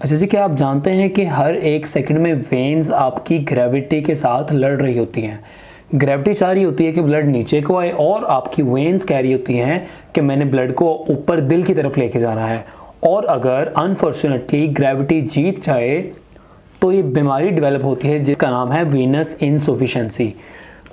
अच्छा जी, क्या आप जानते हैं कि हर एक सेकंड में वेन्स आपकी ग्रेविटी के साथ लड़ रही होती हैं। ग्रेविटी चाह रही होती है कि ब्लड नीचे को आए और आपकी वेन्स कह रही होती हैं कि मैंने ब्लड को ऊपर दिल की तरफ लेके जाना है। और अगर अनफॉर्चुनेटली ग्रेविटी जीत जाए तो ये बीमारी डेवलप होती है जिसका नाम है वीनस इनसफिशिएंसी।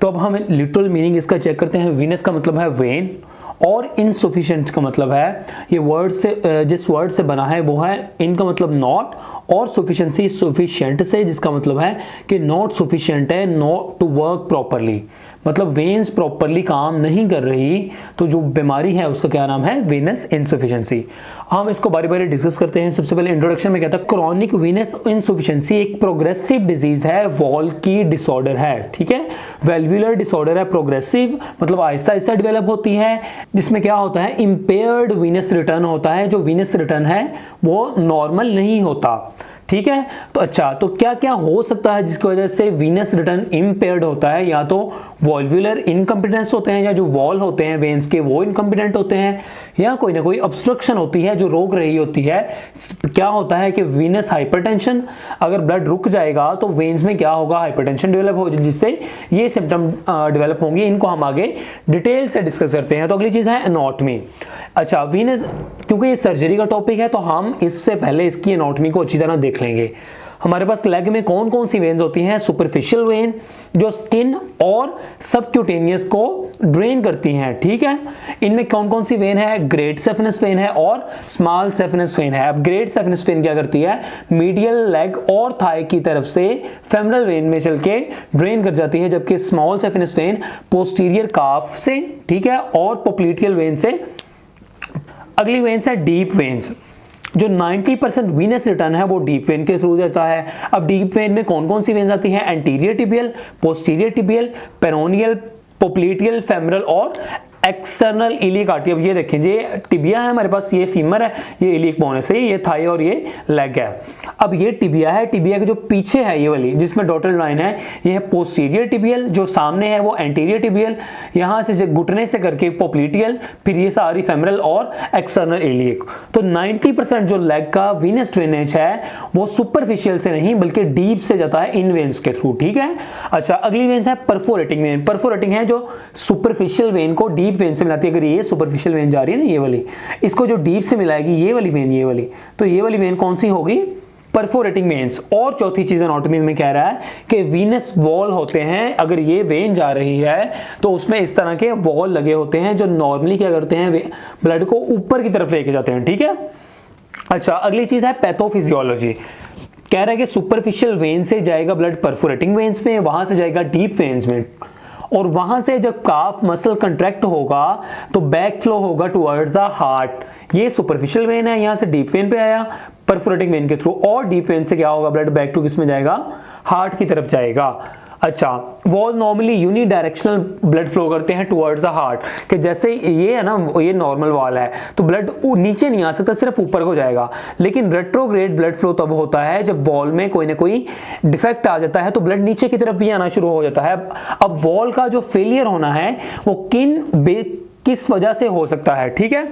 तो अब हम लिटरल मीनिंग इसका चेक करते हैं। वीनस का मतलब है वेन और इनसफिशिएंट का मतलब है, ये वर्ड से जिस वर्ड से बना है वो है इन का मतलब नॉट और सफिशिएंसी सफिशिएंट से, जिसका मतलब है कि नॉट सफिशिएंट है नॉट टू वर्क प्रॉपरली, मतलब वेन्स प्रॉपरली काम नहीं कर रही। तो जो बीमारी है उसका क्या नाम है? Venous insufficiency. हम इसको बारी बारी डिस्कस करते हैं। सबसे पहले इंट्रोडक्शन में कहता है क्रॉनिक वेनस इनसफिशिएंसी एक प्रोग्रेसिव डिजीज है, वॉल की डिसऑर्डर है। ठीक है, वेल्वुलर डिसऑर्डर है, प्रोग्रेसिव मतलब आहिस्ता आहिस्ता डेवलप होती है, जिसमें क्या होता है इंपेयर्ड वीनस रिटर्न होता है। जो वीनस रिटर्न है वो नॉर्मल नहीं होता। ठीक है, तो अच्छा, तो क्या क्या हो सकता है जिसकी वजह से वीनस रिटर्न इम्पेयर्ड होता है? या तो वॉल्वुलर इनकम्पिटेंस होते हैं, या जो वॉल होते हैं वेन्स के वो इनकम्पिटेंट होते हैं, या कोई ना कोई ऑब्स्ट्रक्शन होती है जो रोक रही होती है। क्या होता है कि वीनस हाइपरटेंशन, अगर ब्लड रुक जाएगा तो वेन्स में क्या होगा? हाइपरटेंशन डेवलप हो, जिससे ये सिम्टम डेवलप होंगे। इनको हम आगे डिटेल से डिस्कस करते हैं। तो अगली चीज है एनाटॉमी। अच्छा, वीनस, क्योंकि ये सर्जरी का टॉपिक है तो हम इससे पहले इसकी एनाटॉमी को अच्छी तरह देख लेंगे। हमारे पास लेग में कौन कौन सी वेन्स होती हैं? सुपरफिशियल वेन जो स्किन और सबक्यूटेनियस को ड्रेन करती हैं। ठीक है, इनमें कौन कौन सी वेन है? ग्रेट सेफिनस वेन है और स्मॉल सेफिनस वेन है। अब ग्रेट सेफिनस वेन क्या करती है? मीडियल लेग और थाई की तरफ से फेमरल वेन में चल के ड्रेन कर जाती है, जबकि स्मॉल सेफिनस वेन पोस्टीरियर काफ से, ठीक है, और पोप्लिटियल वेन से। अगली वेन्स है डीप वेन्स। जो 90% वीनस रिटर्न है वो डीप वेन के थ्रू जाता है। अब डीप वेन में कौन कौन सी वेन्स आती हैं? Anterior tibial, posterior tibial, peroneal, popliteal, femoral और एक्सटर्नल इलियक आर्टरी। अब ये देखें, ये टिबिया है हमारे पास, ये फीमर है, ये इलियक बोन है, ये थाई और ये लेग है। अब ये टिबिया है, टिबिया के जो पीछे है ये वाली जिसमें डॉटेड लाइन है, ये है पोस्टीरियर टिबियल, जो सामने है वो एंटीरियर टिबियल, यहां से घुटने से करके पोप्लिटियल, फिर ये सारी फेमरल और एक्सटर्नल इलियक। तो 90% जो लेग का वीनस ड्रेनेज है वो सुपरफिशियल से नहीं बल्कि डीप से जाता है इन वेन्स के थ्रू। ठीक है, अच्छा, अगली वेन्स है परफोरेटिंग वेन। परफोरेटिंग है जो सुपरफिशियल वेन को डीप वेन से मिलाती है। अगर ये सुपरफिशियल वेन जा रही है ना, ये वाली, इसको जो डीप से मिलाएगी ये वाली वेन, ये वाली, तो ये वाली वेन कौन सी होगी? Perforating veins. और चौथी चीज एनाटॉमी में कह रहा है कि वीनस वॉल होते हैं, अगर ये वेन जा रही है तो उसमें इस तरह के वॉल लगे होते हैं जो नॉर्मली क्या करते हैं? ब्लड को ऊपर की तरफ लेके जाते हैं। ठीक है, अच्छा, अगली चीज है पैथोफिजियोलॉजी। कह रहा है कि सुपरफिशियल वेन से जाएगा ब्लड परफोरेटिंग वेन्स में, वहां से जाएगा डीप वेन्स में, और वहां से जब काफ मसल कंट्रैक्ट होगा तो बैक फ्लो होगा टुवर्ड्स द हार्ट। ये सुपरफिशियल वेन है, यहां से डीप वेन पे आया परफोरेटिंग वेन के थ्रू, और डीप वेन से क्या होगा? ब्लड बैक टू किस में जाएगा? हार्ट की तरफ जाएगा। अच्छा, wall normally unidirectional blood flow करते हैं टुवर्ड्स द हार्ट, कि जैसे ये है ना, ये नॉर्मल वॉल है तो ब्लड नीचे नहीं आ सकता, सिर्फ ऊपर को जाएगा। लेकिन रेट्रोग्रेड ब्लड फ्लो तब होता है जब वॉल में कोई ना कोई डिफेक्ट आ जाता है तो ब्लड नीचे की तरफ भी आना शुरू हो जाता है। अब वॉल का जो फेलियर होना है वो किस वजह से हो सकता है? ठीक है,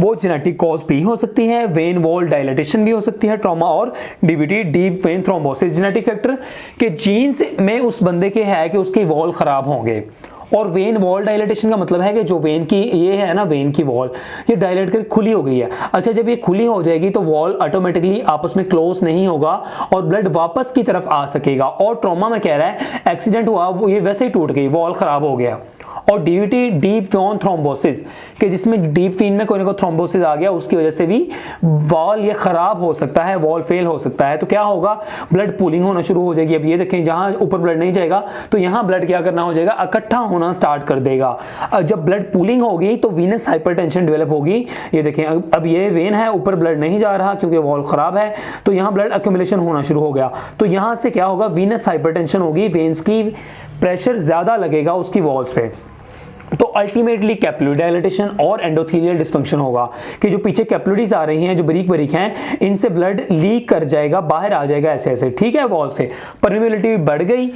वो जेनेटिक कॉज भी हो सकती है, वेन वॉल डायलेटेशन भी हो सकती है, ट्रॉमा और DVT, deep vein thrombosis, genetic factor के जीन्स में उस बंदे के है कि उसके वॉल खराब होंगे। और वेन वॉल डायलेटेशन का मतलब है कि जो वेन की ये है ना, वेन की वॉल ये डायलेट कर खुली हो गई है। अच्छा, जब ये खुली हो जाएगी तो वॉल ऑटोमेटिकली आपस में क्लोज नहीं होगा और ब्लड वापस की तरफ आ सकेगा। और ट्रॉमा में कह रहा है एक्सीडेंट हुआ, वो ये वैसे ही टूट गई, वॉल खराब हो गया। और डीवीटी, डीप वेन थ्रोम्बोसिस, कि जिसमें डीप वेन में कोई ना कोई थ्रोम्बोसिस आ गया, उसकी वजह से भी वॉल ये खराब हो सकता है, वॉल फेल हो सकता है। तो क्या होगा? ब्लड पूलिंग होना शुरू हो जाएगी। अब ये देखें, जहां ऊपर ब्लड नहीं जाएगा तो यहां ब्लड क्या करना हो जाएगा? इकट्ठा होना स्टार्ट कर देगा। जब ब्लड पूलिंग होगी तो वीनस हाइपरटेंशन डेवलप होगी। ये देखें, अब ये वेन है, ऊपर ब्लड नहीं जा रहा क्योंकि वॉल खराब है, तो यहां ब्लड एक्यूमुलेशन होना शुरू हो गया। तो यहां से क्या होगा? वीनस हाइपरटेंशन होगी, वेन्स की प्रेशर ज्यादा लगेगा उसकी वॉल्स पे। तो अल्टीमेटली कैपिलरी डायलिटेशन और एंडोथेलियल डिस्फंक्शन होगा कि जो पीछे कैपिलरीज आ रही हैं, जो बारीक बारीक हैं, इनसे ब्लड लीक कर जाएगा, बाहर आ जाएगा ऐसे ऐसे, ठीक है, वॉल से परमेबिलिटी बढ़ गई।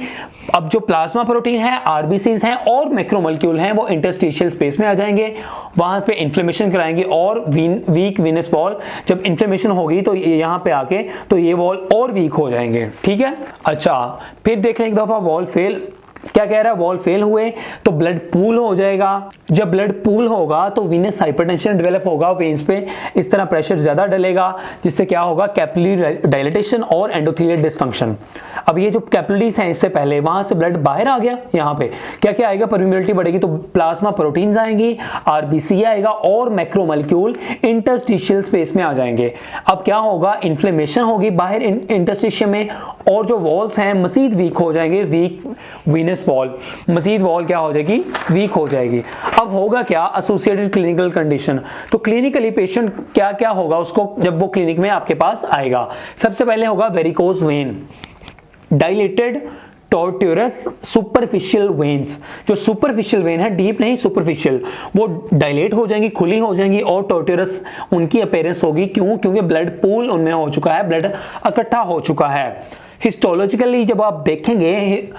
अब जो प्लाज्मा प्रोटीन है, आरबीसीज हैं और मैक्रोमोलेक्यूल हैं, वो इंटरस्टिशियल स्पेस में आ जाएंगे, वहां पे इन्फ्लेमेशन कराएंगे और वीक वीनस वॉल, जब इन्फ्लेमेशन होगी तो यहाँ पे आके तो ये वॉल और वीक हो जाएंगे, ठीक है। अच्छा, फिर देख लें एक दफा वॉल फेल, क्या कह रहा है, वॉल फेल हुए तो ब्लड पूल हो जाएगा, जब ब्लड पूल होगा तो वीनस हाइपरटेंशन डेवलप होगा, वेन्स पे इस तरह प्रेशर ज्यादा डलेगा, जिससे क्या होगा, कैपिलरी डायलिटेशन और एंडोथेलियल डिस्फंक्शन। अब ये जो कैपिलरीज हैं, इससे पहले वहां से ब्लड बाहर आ गया, यहाँ पे क्या क्या आएगा, परमेबिलिटी बढ़ेगी तो प्लाज्मा प्रोटीन्स आएंगी, आरबीसी आएगा और मैक्रोमोलेक्यूल इंटरस्टिशियल स्पेस में आ जाएंगे। अब क्या होगा, इन्फ्लेमेशन होगी बाहर इंटरस्टिशियल में, और जो वॉल्स हैं मजीद वीक हो जाएंगे, वीक वीनस वॉल, मजीद वॉल क्या हो जाएगी, वीक हो जाएगी। अब होगा क्या, एसोसिएटेड क्लिनिकल कंडीशन। तो क्लिनिकली पेशेंट क्या क्या होगा उसको जब वो क्लिनिक में आपके पास आएगा, सबसे पहले होगा varicose vein, dilated tortuous superficial veins, जो सुपरफिशियल वेन है, डीप नहीं सुपरफिशियल, वो डायलेट हो जाएंगी, खुली हो जाएंगी और टॉर्ट्यूरस उनकी अपीयरेंस होगी। क्यों? क्योंकि ब्लड पूल उनमें हो चुका है, ब्लड इकट्ठा हो चुका है। हिस्टोलॉजिकली जब आप देखेंगे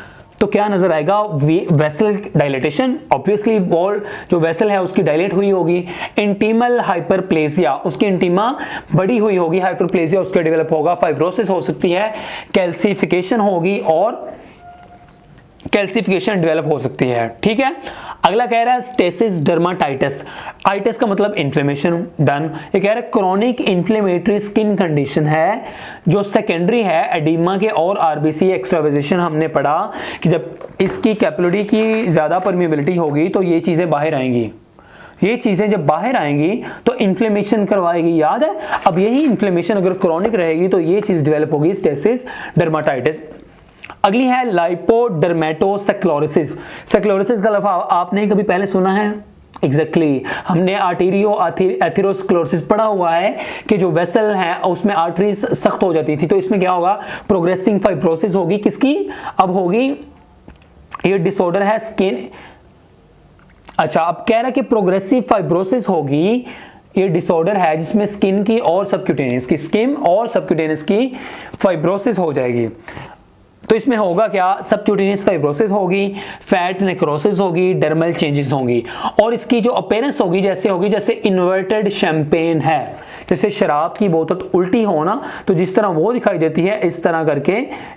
तो क्या नजर आएगा, वेसल डायलेटेशन, ऑब्वियसली वॉल जो वेसल है उसकी डायलेट हुई होगी। इंटीमल हाइपरप्लेसिया, उसकी इंटीमा बड़ी हुई होगी, हाइपरप्लेसिया उसका डेवलप होगा, फाइब्रोसिस हो सकती है, कैल्सिफिकेशन होगी और कैल्सिफिकेशन डेवलप हो सकती है, ठीक है। अगला कह रहा है स्टेसिस डर्माटाइटिस, आइटिस का मतलब इन्फ्लेमेशन, डन। ये कह रहा है क्रॉनिक इन्फ्लेमेटरी स्किन कंडीशन है जो सेकेंडरी है एडिमा के और आरबीसी एक्स्ट्रावेजेशन। हमने पढ़ा कि जब इसकी कैपिलरी की ज्यादा परमेबिलिटी होगी तो ये चीजें बाहर आएंगी, ये चीजें जब बाहर आएंगी तो इन्फ्लेमेशन करवाएगी, याद है। अब यही इन्फ्लेमेशन अगर क्रॉनिक रहेगी तो ये चीज डेवलप होगी, स्टेसिस डर्माटाइटिस। अगली है लाइपोडर्मेटोस्क्लेरोसिस। स्क्लेरोसिस का लफ्ज़ आपने कभी पहले सुना है? एग्जैक्टली हमने आर्टेरियो एथेरोस्क्लेरोसिस पढ़ा हुआ है कि जो वेसल है उसमें आर्टरीज सख्त हो जाती थी, तो इसमें क्या होगा, प्रोग्रेसिंग फाइब्रोसिस होगी। किसकी? अब होगी, ये डिसऑर्डर है स्किन। अच्छा, अब कह रहा है कि प्रोग्रेसिव फाइब्रोसिस होगी, ये डिसऑर्डर है जिसमें स्किन की और सबक्यूटेनियस की, स्किन और सबक्यूटेनियस की फाइब्रोसिस हो जाएगी। तो इसमें होगा क्या, सबक्यूटेनियस फाइब्रोसिस होगी, फैट नेक्रोसिस होगी, डर्मल चेंजेस होंगी, और इसकी जो अपीयरेंस होगी जैसे होगी जैसे इन्वर्टेड शैंपेन है, जैसे शराब की बोतल उल्टी हो ना, तो जिस तरह वो दिखाई देती है इस तरह करके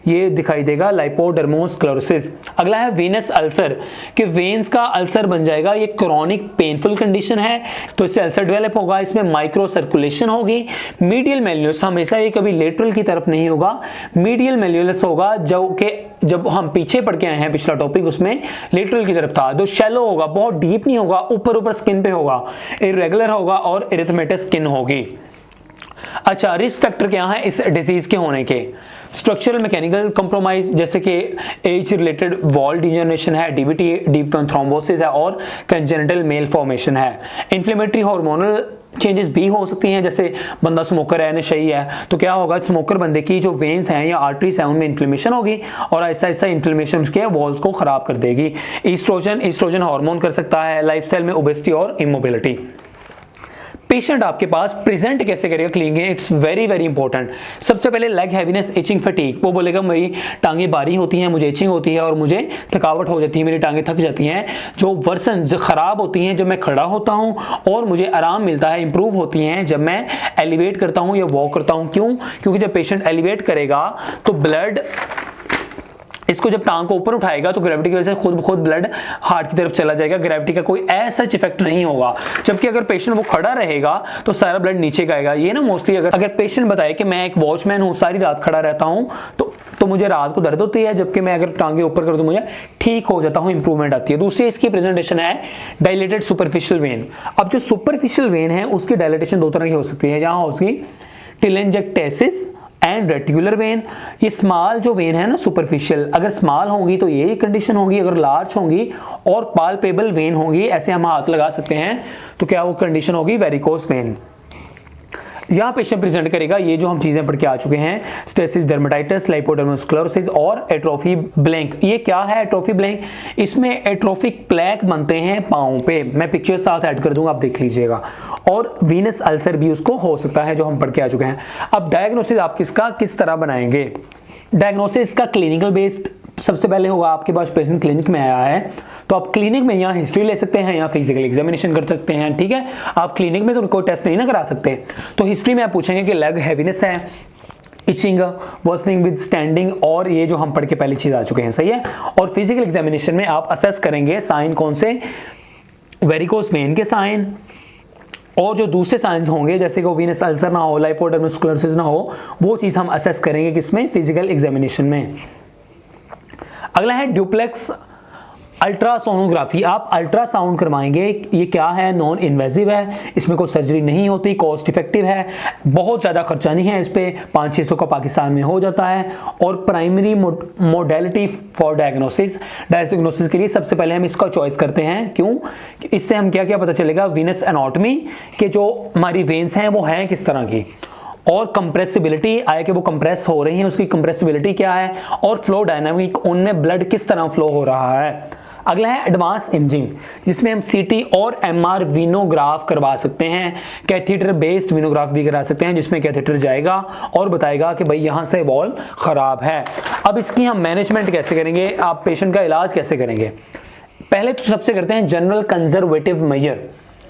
ये दिखाई देगा, लाइपोडर्मोस्क्लेरोसिस। अगला है वेनस अल्सर, कि वेन्स का अल्सर बन जाएगा, ये क्रॉनिक पेनफुल कंडीशन है तो इससे अल्सर डेवलप होगा, इसमें माइक्रो सर्कुलेशन होगी। मीडियल मेल्यूलस, हमेशा ये कभी लेटरल की तरफ नहीं होगा, मीडियल मेल्यूलस होगा, जब हम पीछे पढ़ के आए हैं पिछला टॉपिक उसमें लेटरल की तरफ था। जो शैलो होगा, बहुत डीप नहीं होगा, ऊपर ऊपर स्किन पे होगा, इरेगुलर होगा और इरिथमेटस स्किन होगी। अच्छा, रिस्क फैक्टर क्या है इस डिजीज के होने के? स्ट्रक्चरल मैकेनिकल कंप्रोमाइज, जैसे कि एज रिलेटेड वॉल डिजनरेशन है, डीवीटी, डीप थ्रोम्बोसिस है और कंजेनिटल मेल फॉर्मेशन है। इन्फ्लेमेटरी हार्मोनल चेंजेस भी हो सकती हैं, जैसे बंदा स्मोकर है, नशई है, तो क्या होगा, स्मोकर बंदे की जो वेन्स हैं या आर्टरीज हैं उनमें इन्फ्लेमेशन होगी और ऐसा ऐसा इन्फ्लेमेशन उसके वॉल्स को खराब कर देगी। ईस्ट्रोजन हार्मोन कर सकता है, लाइफस्टाइल में ओबेसिटी और इमोबिलिटी। पेशेंट आपके पास प्रेजेंट कैसे करेगा क्लिनिक में, इट्स वेरी वेरी इंपॉर्टेंट। सबसे पहले लेग हैवीनेस, इचिंग, फटीग, वो बोलेगा मेरी टांगे भारी होती हैं, मुझे इचिंग होती है और मुझे थकावट हो जाती है, मेरी टांगे थक जाती हैं। जो वर्सन खराब होती हैं जब मैं खड़ा होता हूं और मुझे आराम मिलता है, इंप्रूव होती हैं जब मैं एलिवेट करता हूं या वॉक करता हूं। क्यों? क्योंकि जब पेशेंट एलिवेट करेगा तो ब्लड इसको जब टांग को ऊपर उठाएगा तो ग्रेविटी की वजह से खुद ब खुद ब्लड हार्ट की तरफ चला जाएगा, ग्रेविटी का कोई ऐसा इफेक्ट नहीं होगा। जबकि अगर पेशेंट वो खड़ा रहेगा तो सारा ब्लड नीचे का आएगा। ये ना मोस्टली अगर पेशेंट बताए कि मैं एक वॉचमैन हूँ, सारी रात खड़ा रहता हूँ तो मुझे रात को दर्द होती है, जबकि मैं अगर टांगे ऊपर कर दूं मुझे ठीक हो जाता हूँ, इंप्रूवमेंट आती है। दूसरी इसकी प्रेजेंटेशन है डायलेटेड सुपरफिशियल वेन। अब जो सुपरफिशियल वेन है उसकी डायलेटेशन दो तरह की हो सकती है, जहां उसकी टेलेंजेक्टेसिस एंड रेटिकुलर वेन। ये स्मॉल जो वेन है ना सुपरफिशियल, अगर स्मॉल होंगी तो ये कंडीशन होगी, अगर लार्ज होंगी और पाल्पेबल वेन होंगी, ऐसे हम हाथ लगा सकते हैं, तो क्या वो कंडीशन होगी, वेरिकोस वेन। यहाँ पेशेंट प्रेजेंट करेगा ये जो हम चीजें पढ़ के आ चुके हैं, स्टेसिस डर्मेटाइटिस, लाइपोडर्मोस्क्लेरोसिस और एट्रोफी ब्लैंक। ये क्या है एट्रोफी ब्लैंक? इसमें एट्रोफिक प्लैक बनते हैं पाँव पे, मैं पिक्चर साथ ऐड कर दूंगा, आप देख लीजिएगा। और वीनस अल्सर भी उसको हो सकता है, जो हम पढ़ के आ चुके हैं। अब डायग्नोसिस आप किसका किस तरह बनाएंगे? डायग्नोसिस का क्लिनिकल बेस्ड सबसे पहले होगा, आपके पास पेशेंट क्लिनिक में आया है तो आप क्लिनिक में यहाँ हिस्ट्री ले सकते हैं, यहाँ फिजिकल एग्जामिनेशन कर सकते हैं, ठीक है। आप क्लिनिक में तो कोई टेस्ट नहीं ना करा सकते, तो हिस्ट्री में आप पूछेंगे कि लेग हैवीनेस है, इचिंग, वर्सनिंग विद स्टैंडिंग, और ये जो हम पढ़ के पहली चीज आ चुके हैं, सही है। और फिजिकल एग्जामिनेशन में आप असेस करेंगे साइन कौन से, वेरिकोस वेन के साइन, और जो दूसरे साइंस होंगे जैसे कि वीनस अल्सर ना हो, लाइपोडर्मोस्क्लेरोसिस ना हो, वो चीज हम असेस करेंगे किसमें, फिजिकल एग्जामिनेशन में। अगला है ड्यूप्लेक्स अल्ट्रासोनोग्राफी। आप अल्ट्रासाउंड करवाएंगे, ये क्या है, नॉन इन्वेजिव है, इसमें कोई सर्जरी नहीं होती, कॉस्ट इफेक्टिव है, बहुत ज़्यादा खर्चा नहीं है इस पे, 500-600 का पाकिस्तान में हो जाता है। और प्राइमरी मोडेलिटी फॉर डायग्नोसिस के लिए सबसे पहले हम इसका चॉइस करते हैं, क्यों? इससे हम क्या क्या पता चलेगा, वीनस एनाटॉमी के जो हमारी वेन्स हैं वो हैं किस तरह की, और कंप्रेसिबिलिटी आया कि वो कंप्रेस हो रही है, उसकी कंप्रेसिबिलिटी क्या है, और फ्लो डायनामिक, उनमें ब्लड किस तरह फ्लो हो रहा है। अगला है एडवांस इमेजिंग, जिसमें हम सीटी और एमआर वीनोग्राफ करवा सकते हैं, कैथेटर बेस्ड वीनोग्राफ भी करा सकते हैं, जिसमें कैथेटर जाएगा और बताएगा कि भाई यहाँ से वॉल खराब है। अब इसकी हम मैनेजमेंट कैसे करेंगे, आप पेशेंट का इलाज कैसे करेंगे? पहले तो सबसे करते हैं जनरल कंजर्वेटिव मेजर,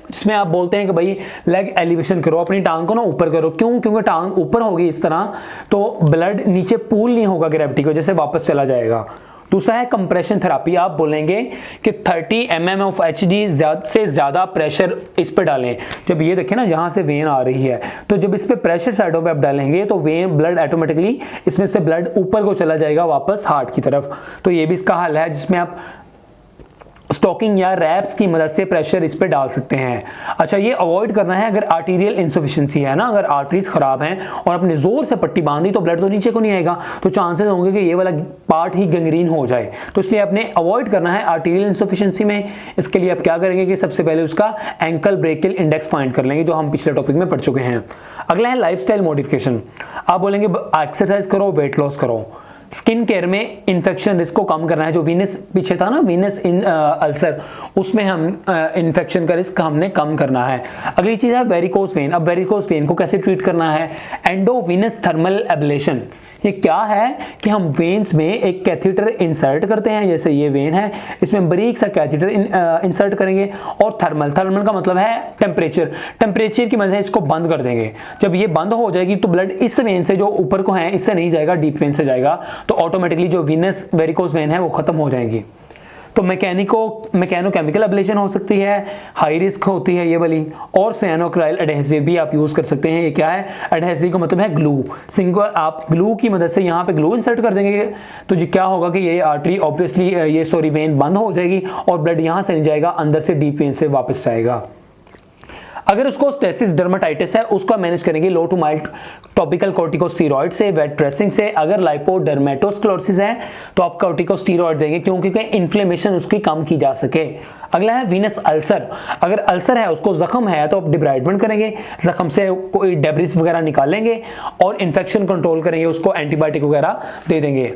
जिसमें आप बोलते हैं कि भाई लेग एलिवेशन करो, अपनी टांग को ना ऊपर करो। क्यों? क्योंकि टांग ऊपर होगी इस तरह तो ब्लड नीचे पूल नहीं होगा ग्रेविटी की वजह से, वापस चला जाएगा। दूसरा है कंप्रेशन थेरापी, आप बोलेंगे कि 30 mm ऑफ एचडी से ज्यादा प्रेशर इस पे डालें। जब ये देखें ना यहाँ से वेन आ रही है, तो जब इस पे प्रेशर साइडों पे आप डालेंगे तो वेन ब्लड ऑटोमेटिकली इसमें से ब्लड ऊपर को चला जाएगा वापस हार्ट की तरफ। तो ये भी इसका हल है, जिसमें आप स्टॉकिंग या रैप्स की मदद से प्रेशर इस पे डाल सकते हैं। अच्छा, ये अवॉइड करना है अगर आर्टीरियल इंसफिशिएंसी है ना, अगर आर्टरीज खराब हैं और आपने जोर से पट्टी बांधी तो ब्लड तो नीचे को नहीं आएगा, तो चांसेस होंगे कि ये वाला पार्ट ही गैंग्रीन हो जाए। तो इसलिए आपने अवॉइड करना है आर्टीरियल इंसफिशिएंसी में। इसके लिए आप क्या करेंगे कि सबसे पहले उसका एंकल ब्रेकियल इंडेक्स फाइंड कर लेंगे, जो हम पिछले टॉपिक में पढ़ चुके हैं। अगला है लाइफस्टाइल मॉडिफिकेशन, आप बोलेंगे एक्सरसाइज करो, वेट लॉस करो। स्किन केयर में इन्फेक्शन रिस्क को कम करना है, जो वीनस पीछे था ना, वीनस अल्सर, उसमें हम इन्फेक्शन का रिस्क हमने कम करना है। अगली चीज है वेरिकोस वेन। अब वेरिकोस वेन को कैसे ट्रीट करना है? एंडोवीनस थर्मल एब्लेशन। ये क्या है कि हम वेन्स में एक कैथेटर इंसर्ट करते हैं, जैसे ये वेन है, इसमें बारीक सा कैथेटर इंसर्ट करेंगे, और थर्मल का मतलब है टेम्परेचर की मदद से इसको बंद कर देंगे। जब ये बंद हो जाएगी तो ब्लड इस वेन से जो ऊपर को है इससे नहीं जाएगा, डीप वेन से जाएगा, तो ऑटोमेटिकली जो वीनस वेरिकोस वेन है वो खत्म हो जाएगी। तो मैकेनोकेमिकल एब्लेशन हो सकती है, हाई रिस्क होती है ये वाली, और साइनोक्राइल एडहेसिव भी आप यूज कर सकते हैं। ये क्या है? एडहेसिव का मतलब है ग्लू। सिंगल आप ग्लू की मदद से यहाँ पे ग्लू इंसर्ट कर देंगे तो जी क्या होगा कि ये आर्टरी ऑब्वियसली ये वेन बंद हो जाएगी और ब्लड यहाँ से नहीं जाएगा, अंदर से डीप वेन से वापस जाएगा। अगर उसको स्टेसिस डर्मेटाइटिस है, उसको मैनेज करेंगे लो टू माइल्ड टॉपिकल कॉर्टिकोस्टेरॉइड से, वेट ड्रेसिंग से। अगर लाइपोडर्मेटोस्क्लेरोसिस है तो आप कॉर्टिकोस्टेरॉइड देंगे, क्योंकि इन्फ्लेमेशन उसकी कम की जा सके। अगला है वीनस अल्सर। अगर अल्सर है, उसको जख्म है, तो आप डिब्राइडमेंट करेंगे, जख्म से कोई डेब्रिस वगैरह निकालेंगे और इन्फेक्शन कंट्रोल करेंगे, उसको एंटीबायोटिक वगैरह दे देंगे।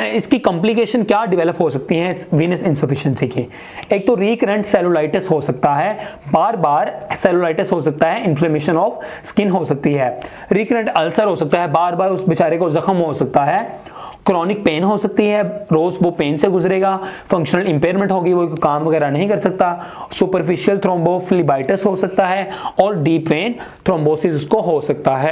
इसकी कॉम्प्लिकेशन क्या डेवलप हो सकती हैं वीनस इनसफिशिएंसी की? एक तो रिकरेंट सेलुलाइटिस हो सकता है, बार बार सेलुलाइटिस हो सकता है, इन्फ्लेमेशन ऑफ स्किन हो सकती है। रिकरेंट अल्सर हो सकता है, बार बार उस बेचारे को जख्म हो सकता है। क्रॉनिक पेन हो सकती है, रोज वो पेन से गुजरेगा। फंक्शनल इंपेयरमेंट होगी, वो काम वगैरह नहीं कर सकता। सुपरफिशियल थ्रोम्बोफ्लेबाइटिस हो सकता है, और डीप वेन थ्रोम्बोसिस उसको हो सकता है।